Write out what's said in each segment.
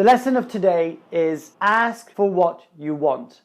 The lesson of today is ask for what you want.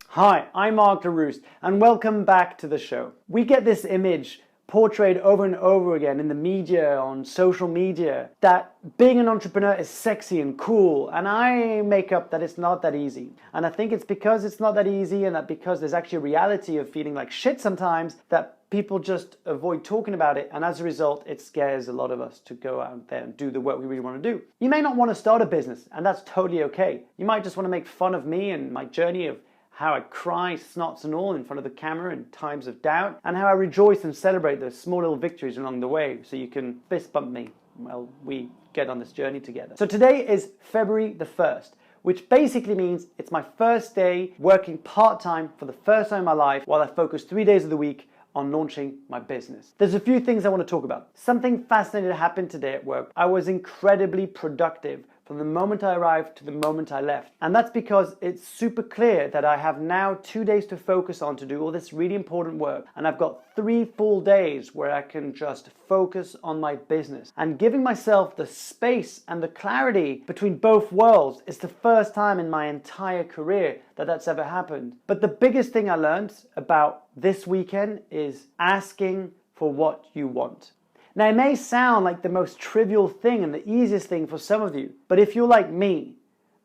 Hi, I'm Mark Leruste, and welcome back to the show. We get this image portrayed over and over again in the media, on social media, that being an entrepreneur is sexy and cool, and I make up that it's not that easy. And I think it's because it's not that easy, and that because there's actually a reality of feeling like shit sometimes, that people just avoid talking about it, and as a result, it scares a lot of us to go out there and do the work we really want to do. You may not want to start a business, and that's totally okay. You might just want to make fun of me and my journey of how I cry, snots and all, in front of the camera in times of doubt, and how I rejoice and celebrate those small little victories along the way, so you can fist bump me while we get on this journey together. So today is February the 1st, which basically means it's my first day working part-time for the first time in my life, while I focus 3 days of the week on launching my business. There's a few things I want to talk about. Something fascinating happened today at work. I was incredibly productive from the moment I arrived to the moment I left. And that's because it's super clear that I have now 2 days to focus on to do all this really important work. And I've got 3 full days where I can just focus on my business. And giving myself the space and the clarity between both worlds is the first time in my entire career that that's ever happened. But the biggest thing I learned about this weekend is asking for what you want. Now, it may sound like the most trivial thing and the easiest thing for some of you, but if you're like me,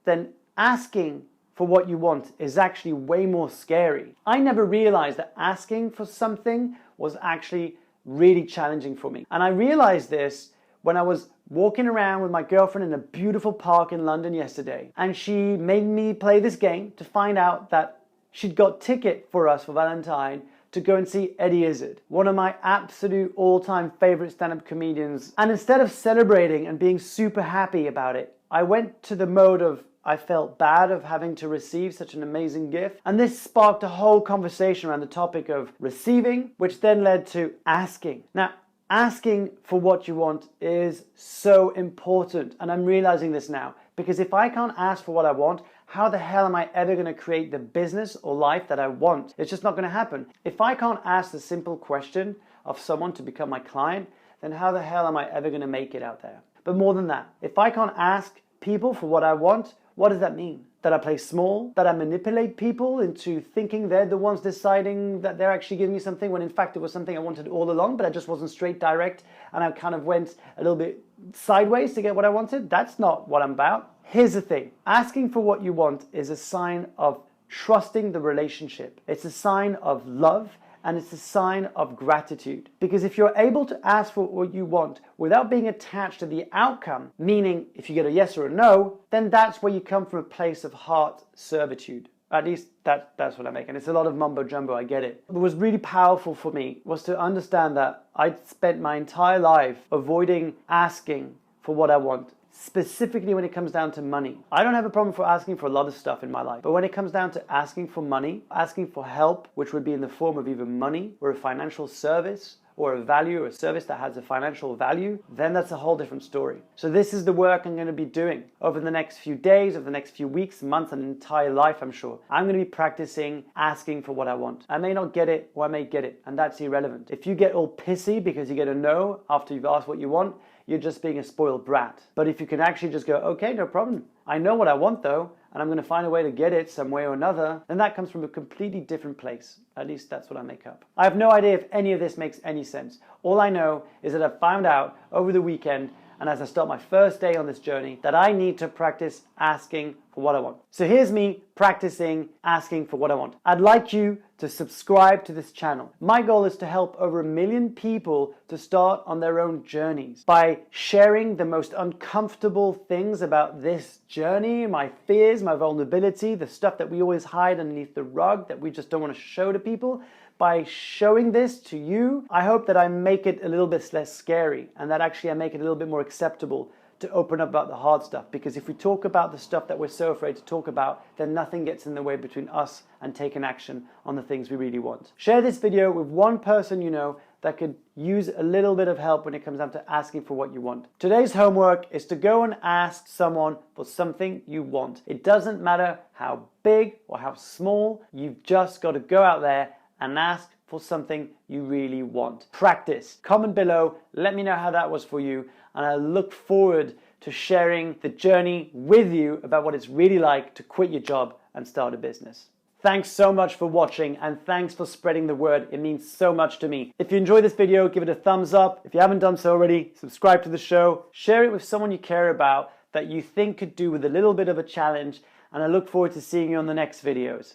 then asking for what you want is actually way more scary. I never realized that asking for something was actually really challenging for me. And I realized this when I was walking around with my girlfriend in a beautiful park in London yesterday, and she made me play this game to find out that she'd got ticket for us for Valentine to go and see Eddie Izzard, one of my absolute all-time favorite stand-up comedians. And instead of celebrating and being super happy about it, I went to the mode of I felt bad of having to receive such an amazing gift. And this sparked a whole conversation around the topic of receiving, which then led to asking. Now, asking for what you want is so important, and I'm realizing this now, because if I can't ask for what I want, how the hell am I ever going to create the business or life that I want? It's just not going to happen. If I can't ask the simple question of someone to become my client, then how the hell am I ever going to make it out there? But more than that, if I can't ask people for what I want, what does that mean? That I play small? That I manipulate people into thinking they're the ones deciding that they're actually giving me something, when in fact it was something I wanted all along, but I just wasn't straight direct, and I kind of went a little bit sideways to get what I wanted? That's not what I'm about. Here's the thing. Asking for what you want is a sign of trusting the relationship. It's a sign of love, and it's a sign of gratitude. Because if you're able to ask for what you want without being attached to the outcome, meaning if you get a yes or a no, then that's where you come from a place of heart servitude. At least that's what I make. And it's a lot of mumbo jumbo, I get it. What was really powerful for me was to understand that I'd spent my entire life avoiding asking for what I want, specifically when it comes down to money. I don't have a problem for asking for a lot of stuff in my life, but when it comes down to asking for money, asking for help, which would be in the form of either money or a financial service, or a value or a service that has a financial value, then that's a whole different story. So this is the work I'm going to be doing over the next few days, over the next few weeks, months, and entire life, I'm sure. I'm going to be practicing asking for what I want. I may not get it, or I may get it, and that's irrelevant. If you get all pissy because you get a no after you've asked what you want, you're just being a spoiled brat. But if you can actually just go, okay, no problem. I know what I want though, and I'm going to find a way to get it some way or another, then that comes from a completely different place. At least that's what I make up. I have no idea if any of this makes any sense. All I know is that I found out over the weekend, and as I start my first day on this journey, that I need to practice asking for what I want. So here's me practicing asking for what I want. I'd like you to subscribe to this channel. My goal is to help over 1 million people to start on their own journeys by sharing the most uncomfortable things about this journey, my fears, my vulnerability, the stuff that we always hide underneath the rug that we just don't want to show to people. By showing this to you, I hope that I make it a little bit less scary, and that actually I make it a little bit more acceptable to open up about the hard stuff. Because if we talk about the stuff that we're so afraid to talk about, then nothing gets in the way between us and taking action on the things we really want. Share this video with one person you know that could use a little bit of help when it comes down to asking for what you want. Today's homework is to go and ask someone for something you want. It doesn't matter how big or how small, you've just got to go out there and ask for something you really want. Practice. Comment below, let me know how that was for you, and I look forward to sharing the journey with you about what it's really like to quit your job and start a business. Thanks so much for watching, and thanks for spreading the word. It means so much to me. If you enjoyed this video, give it a thumbs up. If you haven't done so already, subscribe to the show. Share it with someone you care about that you think could do with a little bit of a challenge, and I look forward to seeing you on the next videos.